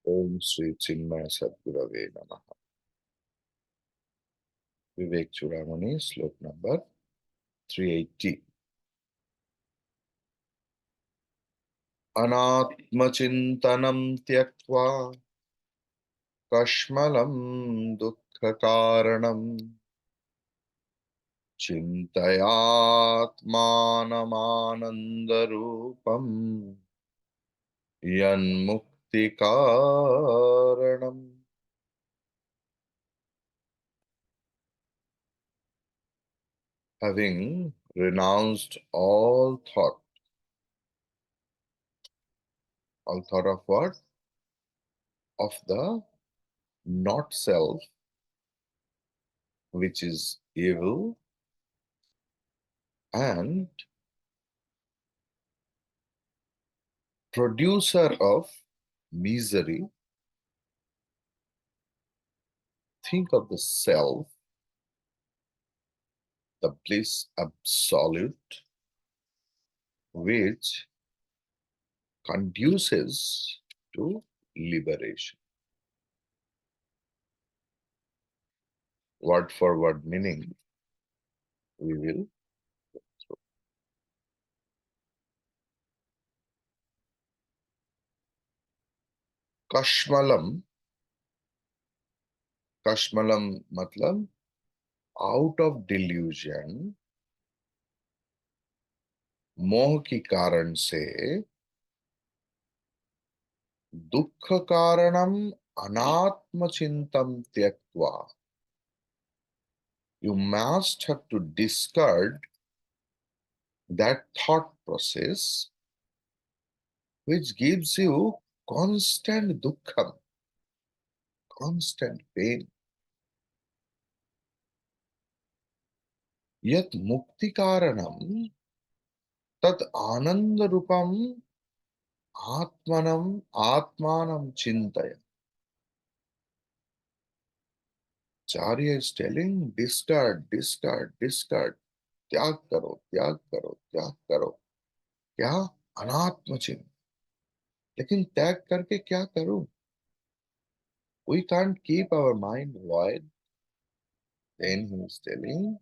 Om Sri Chinmaya Sadgurave Namaha. Vivek Chudamani, slok number 380. Anatmachintanam tyaktva kashmalam dukkha karanam chintayatmanamanandarupam yanmukti karanam. Having renounced all thought of what? Of the not self, which is evil, and producer of misery. Think of the self, the bliss absolute, which conduces to liberation. Word for word meaning we will. Kashmalam, Kashmalam matlab out of delusion, मोह की कारण से दुख कारणम अनात्म चिंतम त्यक्त्वा. You must have to discard that thought process which gives you constant dukkham, constant pain. Yat mukti karanam tat ananda rupam atmanam chintaya. Charya is telling discard, discard, discard. त्याग करो, त्याग करो, त्याग करो. क्या? अनात्म चिंतन. लेकिन त्याग करके क्या करूं? We can't keep our mind void. Then he is telling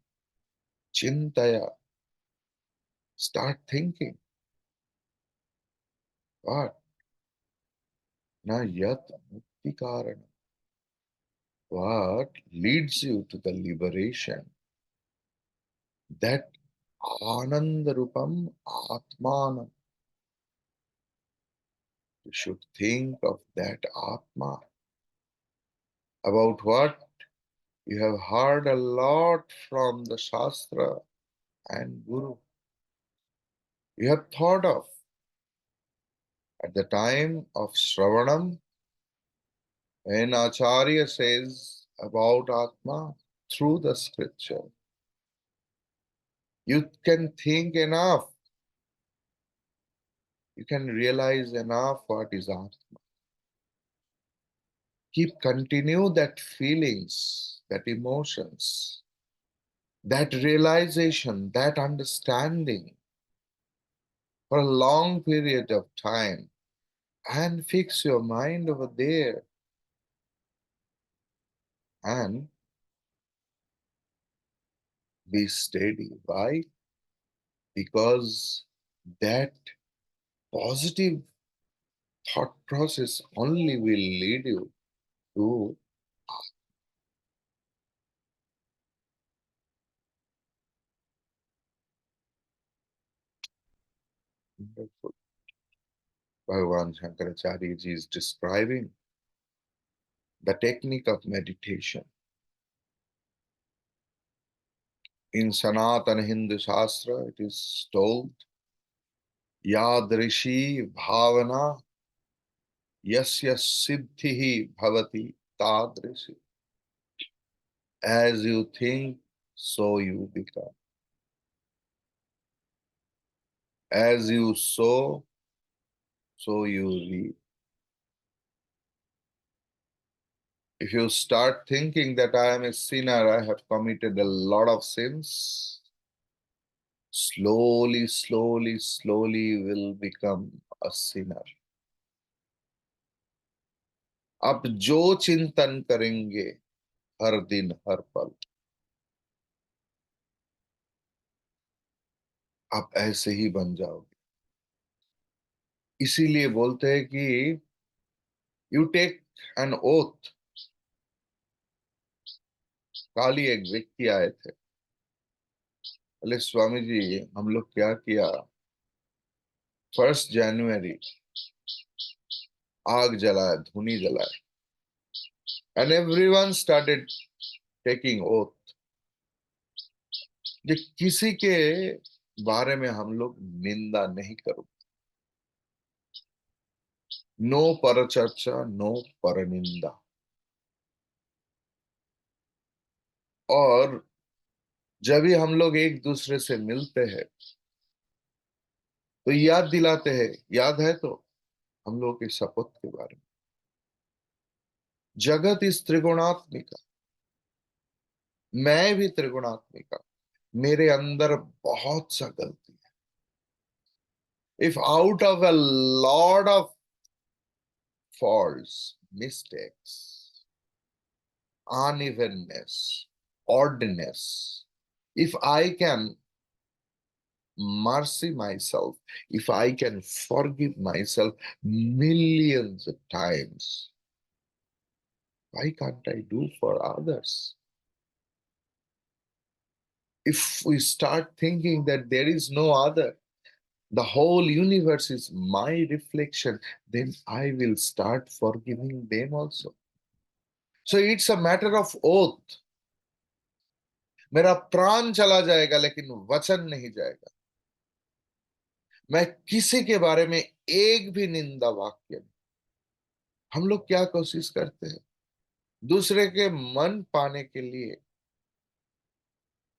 chintaya. Start thinking. What? Na yat mukti karana. What leads you to the liberation? That ananda rupam atmanam. You should think of that atma. About what? You have heard a lot from the Shastra and Guru. You have thought of at the time of Shravanam, when Acharya says about Atma through the scripture, you can think enough. You can realize enough what is Atma. Continue that feelings, that emotions, that realization, that understanding for a long period of time and fix your mind over there and be steady. Why? Because that positive thought process only will lead you to wonderful. Bhagavan Shankaracharya ji is describing the technique of meditation. In Sanatana Hindu Shastra, it is told, Yadrishi bhavana yasya siddhihi bhavati tadrishi. As you think, so you become. As you sow, so you reap. If you start thinking that I am a sinner, I have committed a lot of sins, slowly, slowly, slowly you will become a sinner. आप जो चिंतन करेंगे हर दिन हर पल, आप ऐसे ही बन जाओगे। इसीलिए बोलते हैं कि यू टेक एन ओथ। कल ही एक व्यक्ति आए थे, बोले स्वामी जी हम लोग क्या किया, 1 जनवरी आग जलाया, धूनी जलाया, and everyone started taking oath कि किसी के बारे में हम लोग निंदा नहीं करो, नो पर चर्चा, नो पर निंदा। और जब भी हम लोग एक दूसरे से मिलते हैं तो याद दिलाते हैं, याद है तो हम लोग के शपथ के बारे में। जगत इस त्रिगुणात्मिका, मैं भी त्रिगुणात्मिका, मेरे अंदर बहुत सा गलती है। If out of a lot of faults, mistakes, unevenness, oddness, if I can mercy myself, if I can forgive myself millions of times, why can't I do for others? If we start thinking that there is no other, the whole universe is my reflection, then I will start forgiving them also. So it's a matter of oath. मेरा प्राण चला जाएगा लेकिन वचन नहीं जाएगा। मैं किसी के बारे में एक भी निंदा वाक्य नहीं। हम लोग क्या कोशिश करते हैं, दूसरे के मन पाने के लिए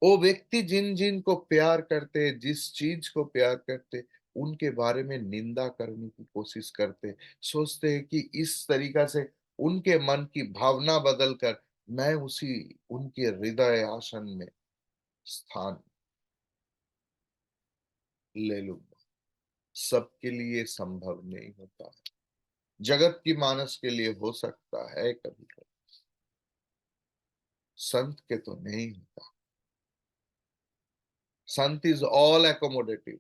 वो व्यक्ति जिन जिन को प्यार करते, जिस चीज को प्यार करते, उनके बारे में निंदा करने की कोशिश करते, सोचते हैं कि इस तरीका से उनके मन की भावना बदलकर मैं उसी उनके हृदय आसन में स्थान ले लूंगा। सबके लिए संभव नहीं होता। जगत की मानस के लिए हो सकता है कभी कभी, संत के तो नहीं होता। संत इज ऑल एकोमोडेटिव।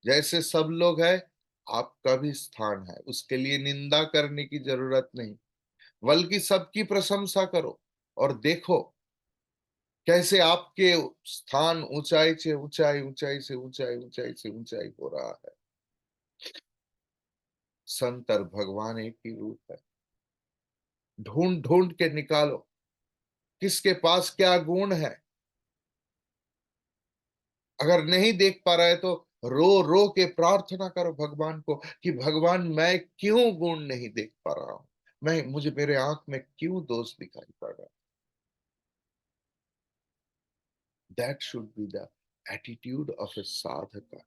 जैसे सब लोग है, आपका भी स्थान है, उसके लिए निंदा करने की जरूरत नहीं, बल्कि सबकी प्रशंसा करो और देखो कैसे आपके स्थान ऊंचाई से ऊंचाई, ऊंचाई से ऊंचाई, ऊंचाई से ऊंचाई हो रहा है। संत और भगवान एक ही रूप है। ढूंढ ढूंढ के निकालो किसके पास क्या गुण है। अगर नहीं देख पा रहा है तो रो रो के प्रार्थना करो भगवान को कि भगवान मैं क्यों गुण नहीं देख पा रहा हूं, मैं मुझे मेरे आंख में क्यों दोष दिखाई पड़ रहा है। That should be the attitude of a sadhak.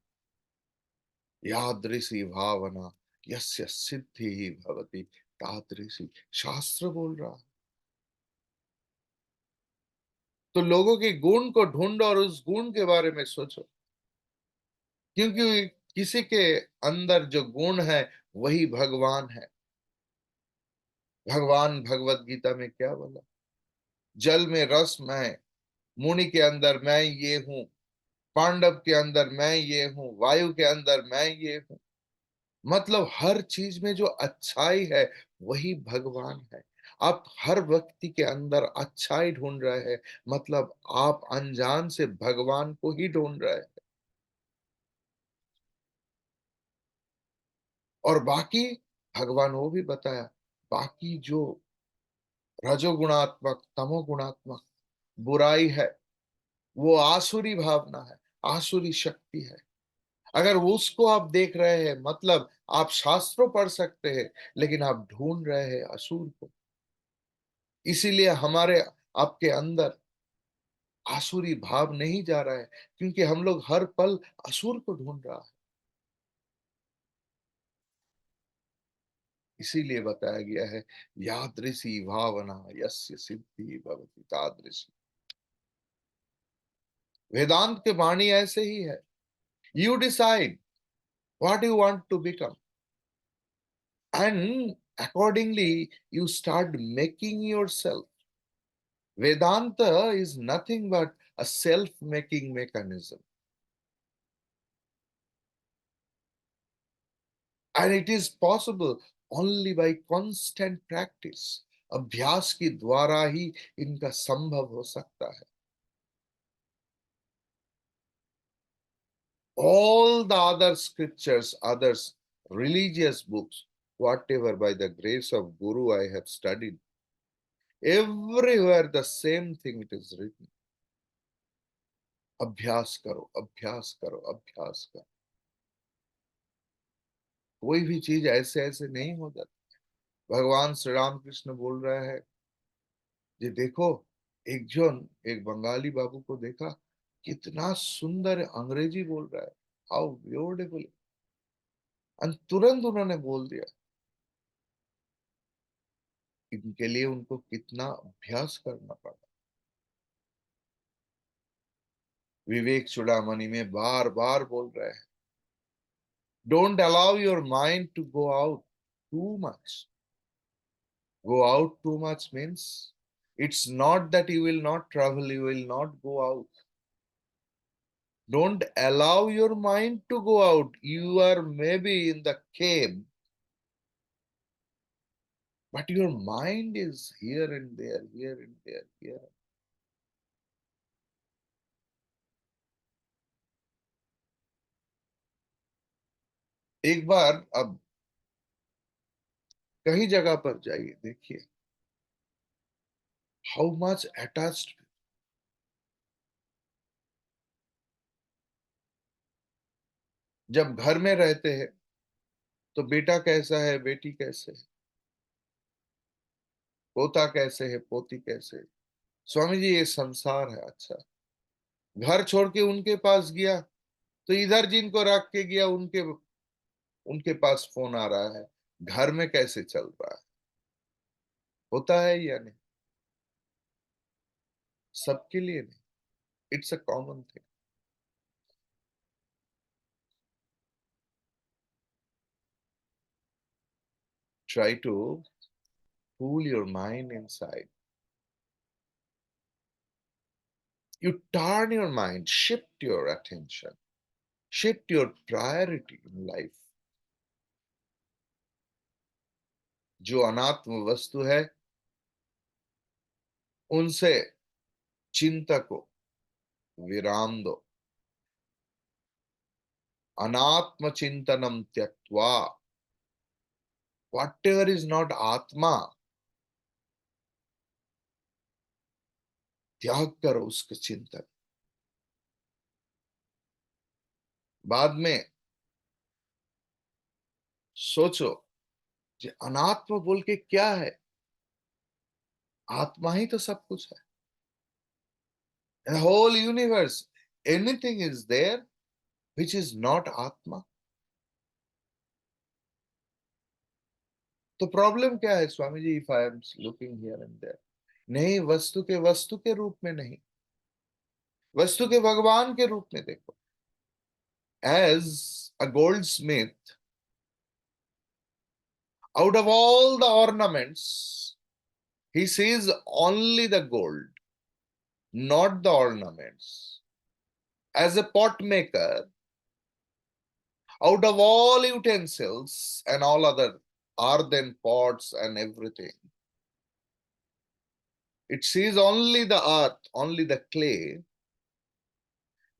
यादृशी भावना यस्य सिद्धि ही भवति तादृशी, शास्त्र बोल रहा है। तो लोगों के गुण को ढूंढो और उस गुण के बारे में सोचो, क्योंकि किसी के अंदर जो गुण है वही भगवान है। भगवान भगवत गीता में क्या बोला, जल में रस मैं, मुनि के अंदर मैं ये हूं, पांडव के अंदर मैं ये हूं, वायु के अंदर मैं ये हूं। मतलब हर चीज में जो अच्छाई है वही भगवान है। आप हर व्यक्ति के अंदर अच्छाई ढूंढ रहे हैं, मतलब आप अनजान से भगवान को ही ढूंढ रहे हैं। और बाकी भगवान वो भी बताया, बाकी जो रजोगुणात्मक तमोगुणात्मक बुराई है वो आसुरी भावना है, आसुरी शक्ति है। अगर उसको आप देख रहे हैं, मतलब आप शास्त्रों पढ़ सकते हैं लेकिन आप ढूंढ रहे हैं असुर को। इसीलिए हमारे आपके अंदर आसुरी भाव नहीं जा रहा है, क्योंकि हम लोग हर पल असुर को ढूंढ रहा है। इसीलिए बताया गया है, यादृशी भावना यस्य सिद्धि भवति तादृशी। वेदांत के वाणी ऐसे ही है। You decide what you want to become, and Accordingly, you start making yourself. Vedanta is nothing but a self-making mechanism. And it is possible only by constant practice. अभ्यास के द्वारा ही इनका संभव हो सकता है. All the other scriptures, others religious books, whatever by the grace of Guru I have studied, everywhere the same thing it is written. अभ्यास करो, अभ्यास करो, अभ्यास करो. कोई भी चीज ऐसे ऐसे नहीं हो जाती. भगवान श्री राम कृष्ण बोल रहा है, ये देखो, एक बंगाली बाबू को देखा, कितना सुंदर अंग्रेजी बोल रहा है, हाउ ब्यूटीफुल. तुरंत उन्होंने बोल दिया. इनके लिए उनको कितना अभ्यास करना पड़ा. विवेक चूड़ामणि में बार बार बोल रहे हैं, don't allow your mind to go out too much. Go out too much means it's not that you will not travel, you will not go out. Don't allow your mind to go out. You are maybe in the cave, but your mind is here and there, here and there, here. एक बार अब कहीं जगह पर जाइए, देखिए how much attached. जब घर में रहते हैं तो बेटा कैसा है, बेटी कैसे है, पोता कैसे है, पोती कैसे है. स्वामी जी ये संसार है. अच्छा, घर छोड़ के उनके पास गया तो इधर जिनको रख के गया उनके उनके पास फोन आ रहा है, घर में कैसे चल रहा है. होता है या नहीं? सबके लिए नहीं. It's a common thing. Try to cool your mind inside. You turn your mind, shift your attention, shift your priority in life. जो अनात्म वस्तु है उनसे चिंता को विराम दो. अनात्म चिंतनम त्यक्त्वा. Whatever is not आत्मा, त्याग करो उसके चिंतन. बाद में सोचो कि अनात्म बोल के क्या है. आत्मा ही तो सब कुछ है. The whole universe, anything is there which is not आत्मा. तो प्रॉब्लम क्या है Swami ji, if I am looking here and there. नहीं, वस्तु के रूप में नहीं, वस्तु के भगवान के रूप में देखो. As a goldsmith, out of all the ornaments, he sees only the gold, not the ornaments. As a pot maker, out of all utensils and all other earthen pots and everything, it sees only the earth, only the clay.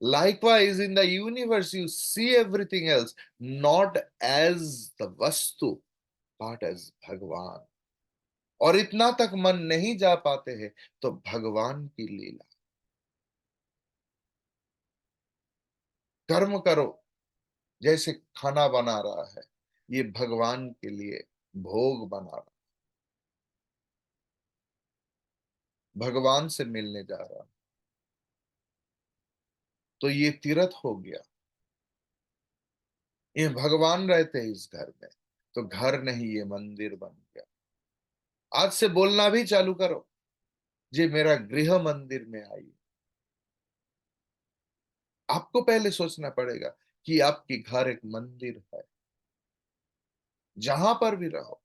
Likewise, in the universe, you see everything else, not as the Vastu, but as Bhagwan. और इतना तक मन नहीं जा पाते हैं तो भगवान की लीला. कर्म करो जैसे खाना बना रहा है, ये भगवान के लिए भोग बना रहा, भगवान से मिलने जा रहा, तो ये तीर्थ हो गया. ये भगवान रहते हैं इस घर में, तो घर नहीं ये मंदिर बन गया. आज से बोलना भी चालू करो, जी मेरा गृह मंदिर में आइए. आपको पहले सोचना पड़ेगा कि आपकी घर एक मंदिर है. जहां पर भी रहो,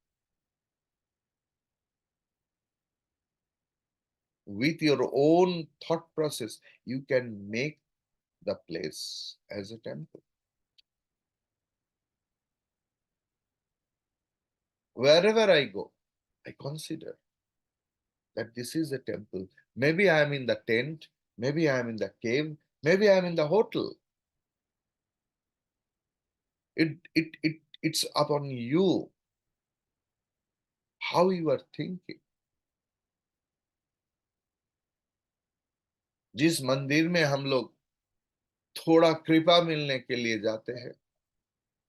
with your own thought process, you can make the place as a temple. Wherever I go, I consider that this is a temple. Maybe I am in the tent, maybe I am in the cave, maybe I am in the hotel. It's upon you how you are thinking. जिस मंदिर में हम लोग थोड़ा कृपा मिलने के लिए जाते हैं,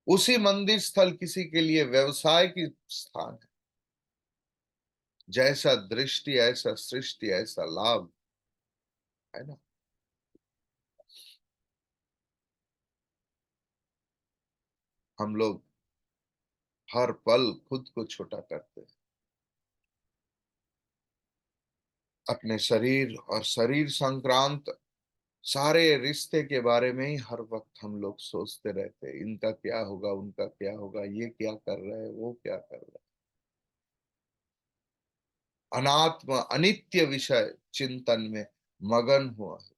उसी मंदिर स्थल किसी के लिए व्यवसाय की स्थान है। जैसा दृष्टि ऐसा सृष्टि ऐसा लाभ, है ना। हम लोग हर पल खुद को छोटा करते हैं। अपने शरीर और शरीर संक्रांत सारे रिश्ते के बारे में ही हर वक्त हम लोग सोचते रहते हैं, इनका क्या होगा, उनका क्या होगा, ये क्या कर रहा है, वो क्या कर रहा है। अनात्म अनित्य विषय चिंतन में मगन हुआ है।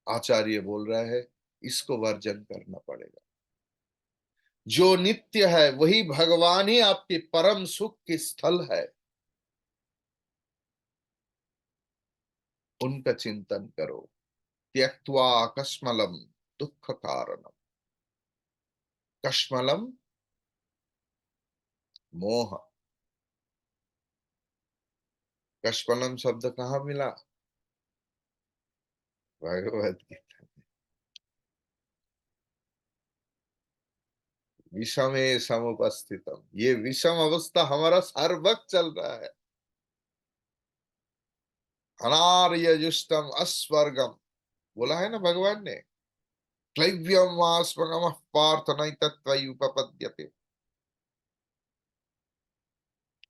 आचार्य बोल रहा है, इसको वर्जन करना पड़ेगा। जो नित्य है वही भगवान ही आपके परम सुख की स्थल है। उनका चिंतन करो। त्यक्त्वा कश्मलम दुख कारणम। कश्मलम मोह। कश्मलम शब्द कहाँ मिला? भगवत गीता। विषमे समुपस्थितम, ये विषम अवस्था हमारा हर वक्त चल रहा है। अनार्य जुष्टम अस्वर्गम, बोला है ना भगवान ने। क्लैव्यम वास्मगम पार्थ नैतत्त्वयुपपद्यते।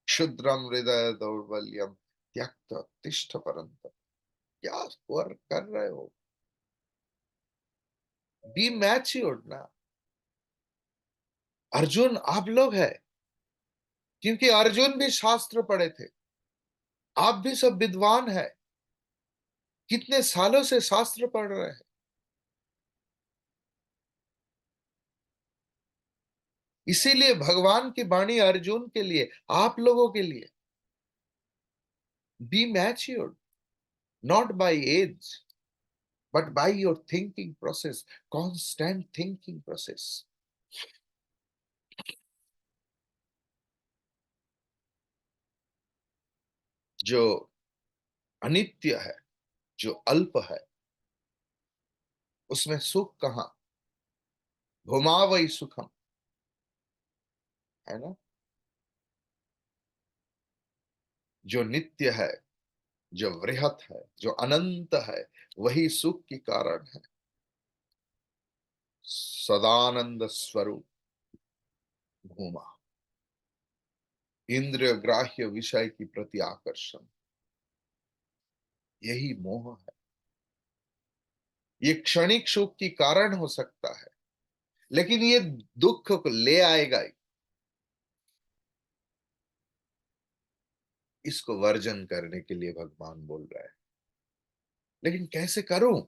क्षुद्रम हृदय दौर्बल्यम त्यक्त तिष्ठ परंतप। क्या कर रहे हो? बी मैच्योर्ड ना। अर्जुन आप लोग है, क्योंकि अर्जुन भी शास्त्र पढ़े थे। आप भी सब विद्वान है, कितने सालों से शास्त्र पढ़ रहे हैं। इसीलिए भगवान की वाणी अर्जुन के लिए, आप लोगों के लिए। Be matured, not by age but by your thinking process, constant thinking process. जो अनित्य है, जो अल्प है, उसमें सुख कहां? भूमावई सुखम, है ना। जो नित्य है, जो वृहत है, जो अनंत है, वही सुख की कारण है। सदानंद स्वरूप भूमा। इंद्रिय ग्राह्य विषय की प्रति आकर्षण, यही मोह है। ये क्षणिक सुख की कारण हो सकता है, लेकिन ये दुख को ले आएगा ही। इसको वर्जन करने के लिए भगवान बोल रहा है। लेकिन कैसे करूं?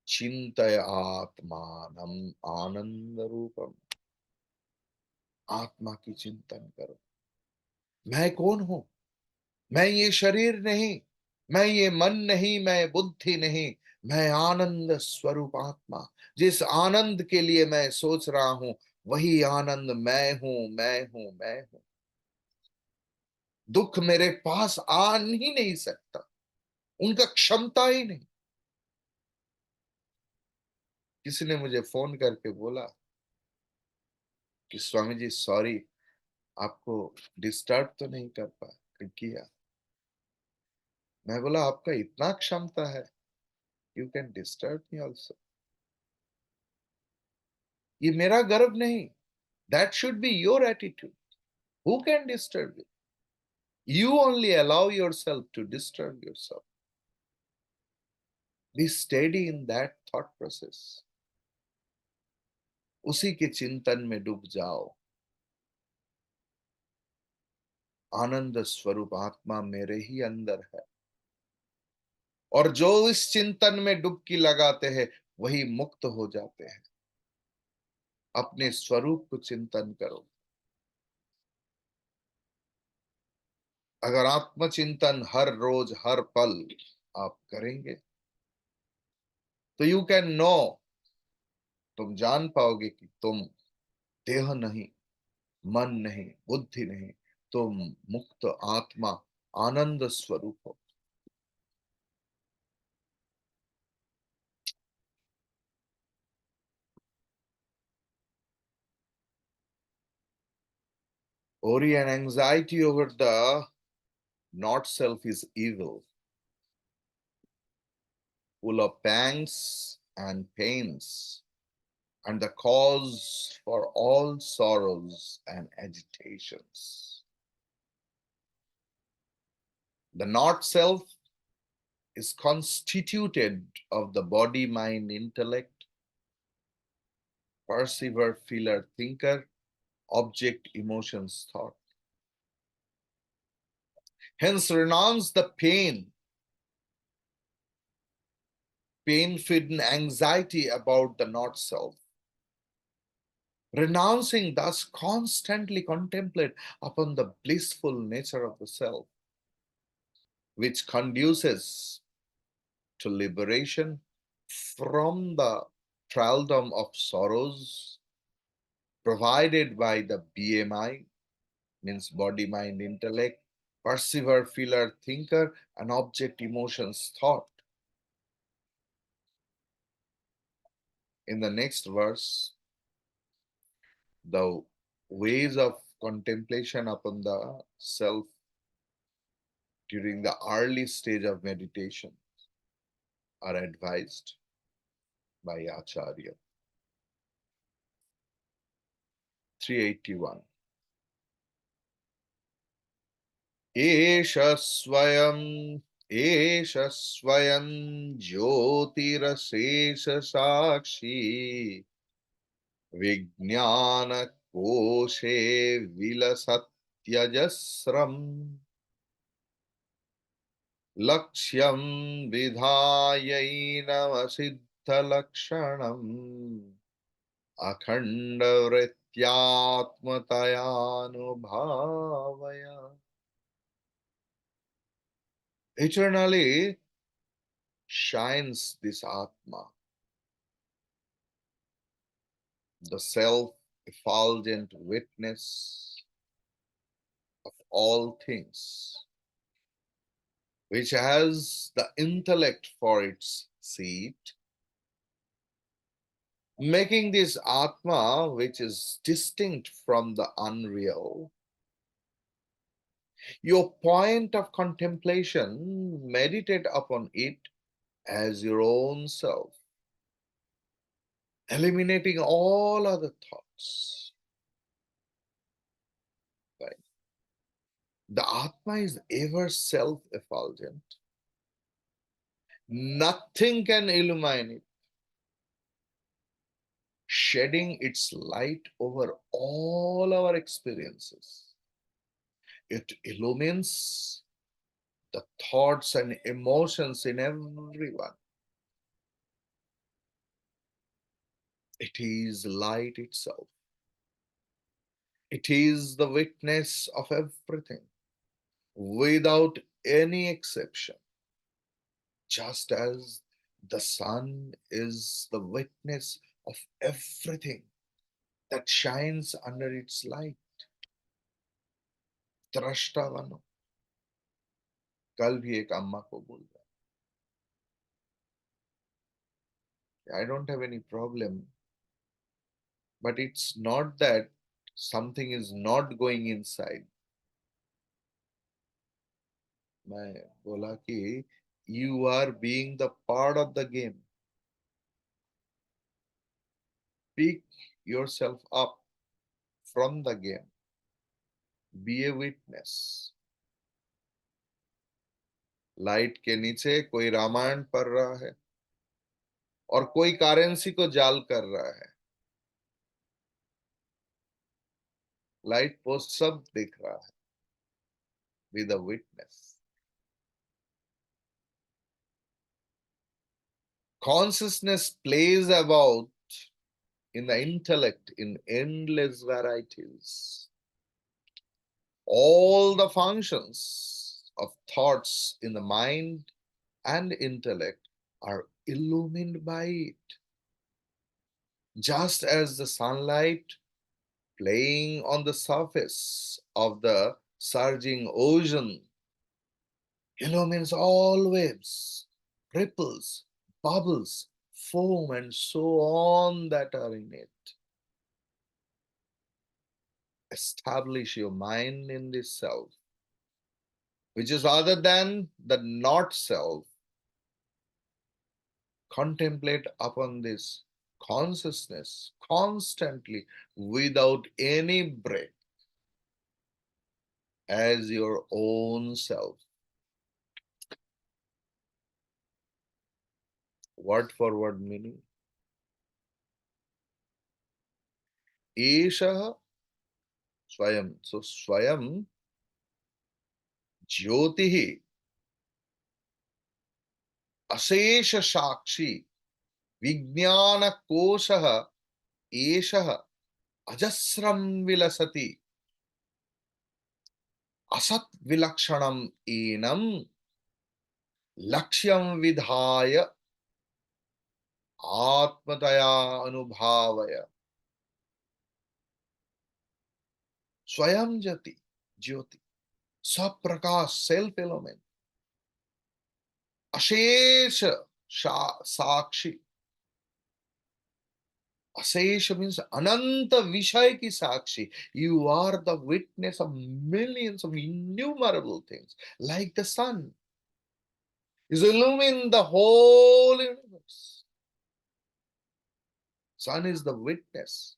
चिंतय आत्मानम आनंद रूपम। आत्मा की चिंतन करो। मैं कौन हूं? मैं ये शरीर नहीं, मैं ये मन नहीं, मैं बुद्धि नहीं, मैं आनंद स्वरूप आत्मा। जिस आनंद के लिए मैं सोच रहा हूं, वही आनंद मैं हूं, मैं हूं, मैं हूं। दुख मेरे पास आ ही नहीं सकता, उनका क्षमता ही नहीं। किसी ने मुझे फोन करके बोला कि स्वामी जी सॉरी, आपको डिस्टर्ब तो नहीं कर पा किया। मैं बोला आपका इतना क्षमता है, you can disturb me also. ये मेरा गर्व नहीं, that should be your attitude. Who can disturb you? You only allow yourself to disturb yourself. Be steady in that thought process. उसी के चिंतन में डूब जाओ। आनंद स्वरूप आत्मा मेरे ही अंदर है। और जो इस चिंतन में डुबकी लगाते हैं वही मुक्त हो जाते हैं। अपने स्वरूप को चिंतन करो। अगर आत्मचिंतन हर रोज हर पल आप करेंगे तो यू कैन नो, तुम जान पाओगे कि तुम देह नहीं, मन नहीं, बुद्धि नहीं, तुम मुक्त आत्मा, आनंद स्वरूप हो। Worry and anxiety over the not self is evil, full of pangs and pains, and the cause for all sorrows and agitations. The not self is constituted of the body, mind, intellect, perceiver, feeler, thinker, object, emotions, thought. Hence, renounce the pain-filled anxiety about the not self. Renouncing thus constantly contemplate upon the blissful nature of the self, which conduces to liberation from the thraldom of sorrows provided by the BMI, means body, mind, intellect, perceiver, feeler, thinker, and object, emotions, thought. In the next verse, the ways of contemplation upon the self during the early stage of meditation are advised by Acharya. 381. Esha swayam, Esha swayam jyotirasesha sakshi विज्ञान कोशे विलसत्यजस्रम् लक्ष्यं विधायैनमसिद्धलक्षणम् अखण्डवृत्त्यात्मतयानुभावय. Eternally shines this Atma, the self-effulgent witness of all things, which has the intellect for its seat, making this Atma, which is distinct from the unreal, your point of contemplation. Meditate upon it as your own self, eliminating all other thoughts. Right? The Atma is ever self-effulgent. Nothing can illumine it, shedding its light over all our experiences. It illumines the thoughts and emotions in everyone. It is light itself. It is the witness of everything, without any exception, just as the sun is the witness of everything that shines under its light. Drashtavano. कल भी एक अम्मा को बोल रहा, I don't have any problem, but it's not that something is not going inside. मैं बोला कि you are being the part of the game. Pick yourself up from the game. Be a witness. Light के नीचे कोई रामायण पढ़ रहा है और कोई करेंसी को जाल कर रहा है। लाइट पोस्ट सब देख रहा है। with a witness. Consciousness plays about in the intellect in endless varieties. All the functions of thoughts in the mind and intellect are illumined by it. Just as the sunlight playing on the surface of the surging ocean illumines all waves, ripples, bubbles, foam, and so on that are in it. Establish your mind in this self, which is other than the not self. Contemplate upon this consciousness constantly without any break as your own self. Word for word meaning. Esha Swayam. So Swayam Jyotihi Ashesha Shakshi Vijnana Koshaha Esha Ajasram Vilasati Asat Vilakshanam Enam Lakshyam Vidhaya Atmataya Anubhavaya Swayam Jati Jyoti Swaprakash self element Ashesha Sakshi. Asesha means Ananta Vishaya ki Sakshi. You are the witness of millions of innumerable things, like the sun is illumining the whole universe. Sun is the witness.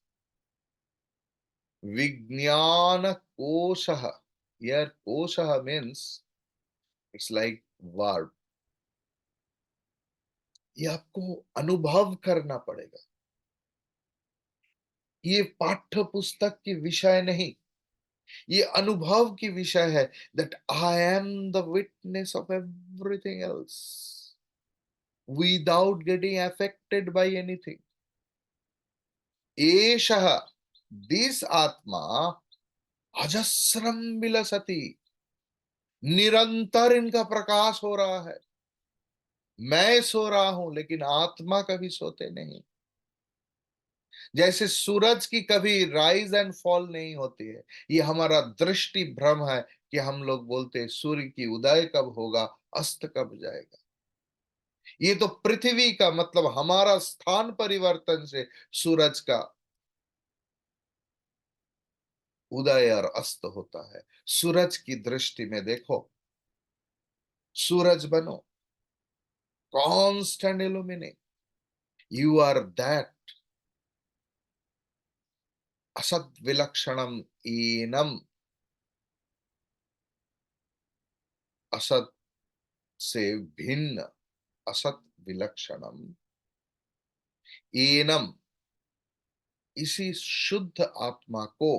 Vijnana Koshaha. Here, Koshaha means it's like verb. ये आपको अनुभव करना पड़ेगा. ये पाठ्य पुस्तक की विषय नहीं, ये अनुभव की विषय है. That I am the witness of everything else without getting affected by anything. एषः दिस आत्मा अजस्रम विलसति. निरंतर इनका प्रकाश हो रहा है. मैं सो रहा हूं लेकिन आत्मा कभी सोते नहीं. जैसे सूरज की कभी राइज एंड फॉल नहीं होती है, ये हमारा दृष्टि भ्रम है कि हम लोग बोलते हैं सूर्य की उदय कब होगा, अस्त कब जाएगा. ये तो पृथ्वी का मतलब हमारा स्थान परिवर्तन से सूरज का उदय और अस्त होता है. सूरज की दृष्टि में देखो, सूरज बनो, constant illuminate. You are that असत विलक्षणम एनम. असत से भिन्न, असत विलक्षणम एनम. इसी शुद्ध आत्मा को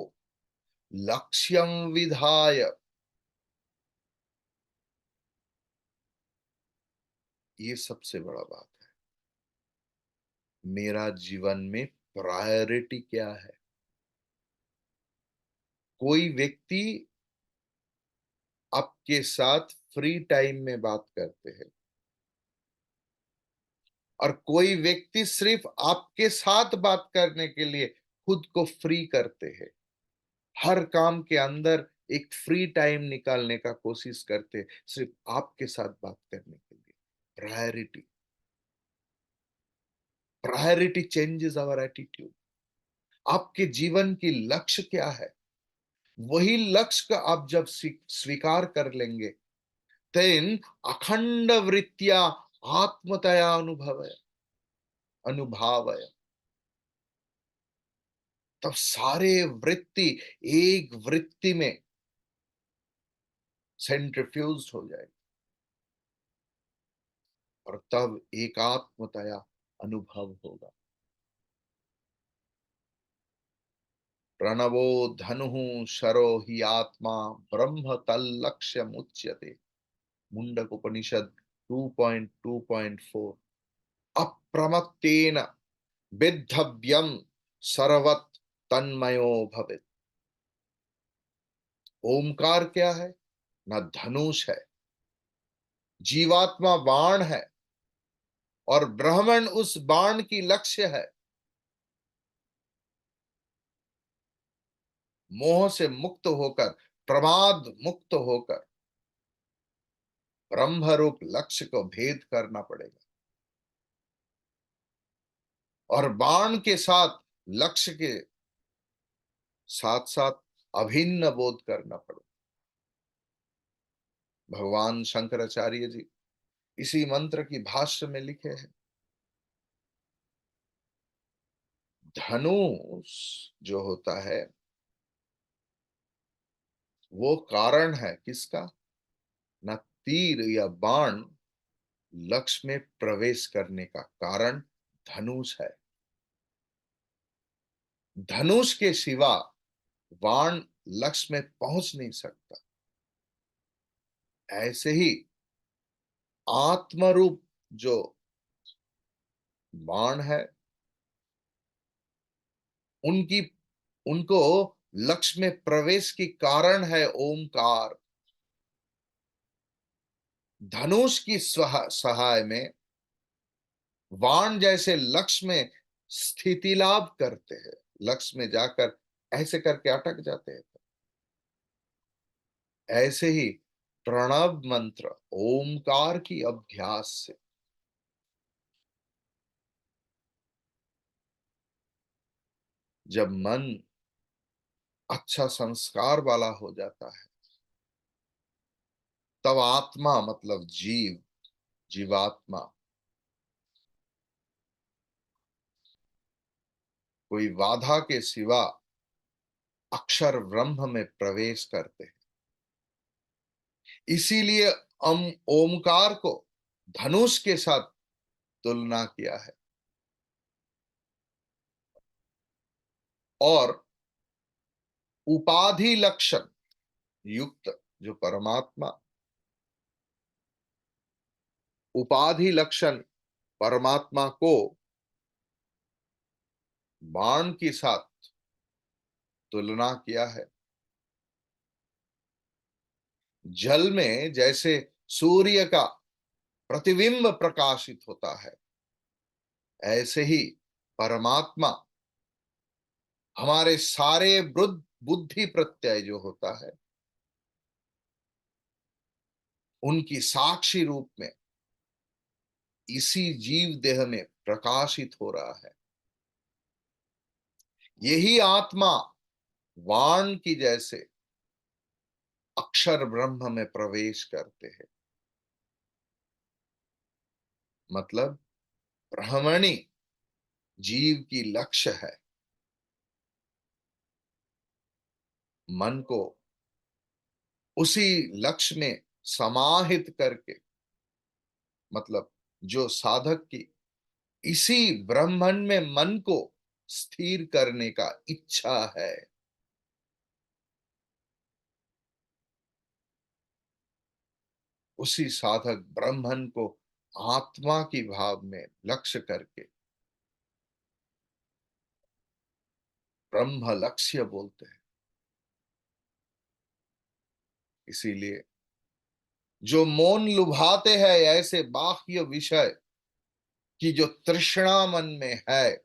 लक्ष्यम विधाय. ये सबसे बड़ा बात है. मेरा जीवन में प्रायोरिटी क्या है. कोई व्यक्ति आपके साथ फ्री टाइम में बात करते हैं और कोई व्यक्ति सिर्फ आपके साथ बात करने के लिए खुद को फ्री करते हैं. हर काम के अंदर एक फ्री टाइम निकालने का कोशिश करते हैं सिर्फ आपके साथ बात करने के लिए. Priority. Priority changes our attitude. आपके जीवन की लक्ष्य क्या है, वही लक्ष्य का आप जब स्वीकार कर लेंगे, तेन अखंड वृत्तिया आत्मतया अनुभावय. तब सारे वृत्ति एक वृत्ति में सेंट्रिफ्यूज हो जाएगी और तब एकात्मतया अनुभव होगा. प्रणवो धनु शरो ही आत्मा ब्रह्म तल्लक्ष्य मुच्यते। मुंडक उपनिषद 2.2.4। अप्रमत्तेन विद्धव्यम सर्वत तन्मयो भवेत्। ओमकार क्या है? न धनुष है, जीवात्मा बाण है और ब्राह्मण उस बाण की लक्ष्य है। मोह से मुक्त होकर, प्रमाद मुक्त होकर ब्रह्म रूप लक्ष्य को भेद करना पड़ेगा और बाण के साथ लक्ष्य के साथ साथ अभिन्न बोध करना पड़ेगा। भगवान शंकराचार्य जी इसी मंत्र की भाष्य में लिखे हैं, धनुष जो होता है वो कारण है किसका? न तीर या बाण लक्ष्य में प्रवेश करने का कारण धनुष है। धनुष के सिवा बाण लक्ष्य में पहुंच नहीं सकता। ऐसे ही आत्मरूप जो बाण है, उनकी उनको लक्ष्य में प्रवेश की कारण है ओमकार। धनुष की सहाय में बाण जैसे लक्ष्य में स्थिति लाभ करते हैं, लक्ष्य में जाकर ऐसे करके अटक जाते हैं। ऐसे ही प्रणव मंत्र ओमकार की अभ्यास से जब मन अच्छा संस्कार वाला हो जाता है, तब आत्मा मतलब जीवात्मा कोई बाधा के सिवा अक्षर ब्रह्म में प्रवेश करते हैं। इसीलिए हम ओमकार को धनुष के साथ तुलना किया है। और उपाधि लक्षण युक्त जो परमात्मा, उपाधि लक्षण परमात्मा को बाण के साथ तुलना किया है। जल में जैसे सूर्य का प्रतिबिंब प्रकाशित होता है, ऐसे ही परमात्मा हमारे सारे बुद्धि प्रत्यय जो होता है उनकी साक्षी रूप में इसी जीव देह में प्रकाशित हो रहा है। यही आत्मा वाण की जैसे अक्षर ब्रह्म में प्रवेश करते हैं। मतलब ब्रह्मणी जीव की लक्ष्य है। मन को उसी लक्ष्य में समाहित करके, मतलब जो साधक की इसी ब्रह्मन में मन को स्थिर करने का इच्छा है, उसी साधक ब्रह्मन को आत्मा की भाव में लक्ष्य करके ब्रह्म लक्ष्य बोलते हैं। इसीलिए जो मौन लुभाते हैं ऐसे बाह्य विषय की जो तृष्णा मन में है,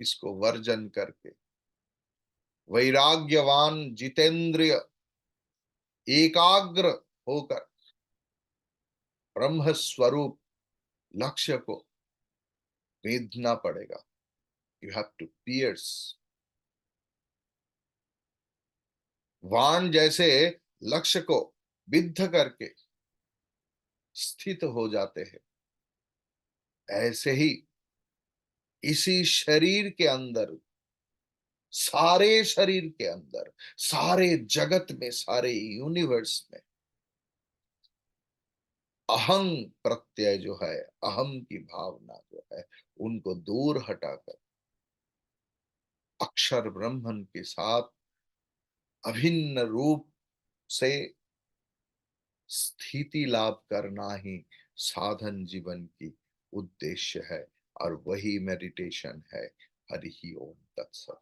इसको वर्जन करके वैराग्यवान जितेंद्रिय एकाग्र होकर ब्रह्म स्वरूप लक्ष्य को भेदना पड़ेगा। You have to pierce. वाण जैसे लक्ष्य को विद्ध करके स्थित हो जाते हैं, ऐसे ही इसी शरीर के अंदर, सारे शरीर के अंदर, सारे जगत में, सारे यूनिवर्स में अहं प्रत्यय जो है, अहम की भावना जो है, उनको दूर हटाकर अक्षर ब्रह्मन के साथ अभिन्न रूप से स्थिति लाभ करना ही साधन जीवन की उद्देश्य है, और वही मेडिटेशन है। हरि ही ओम तत्सत।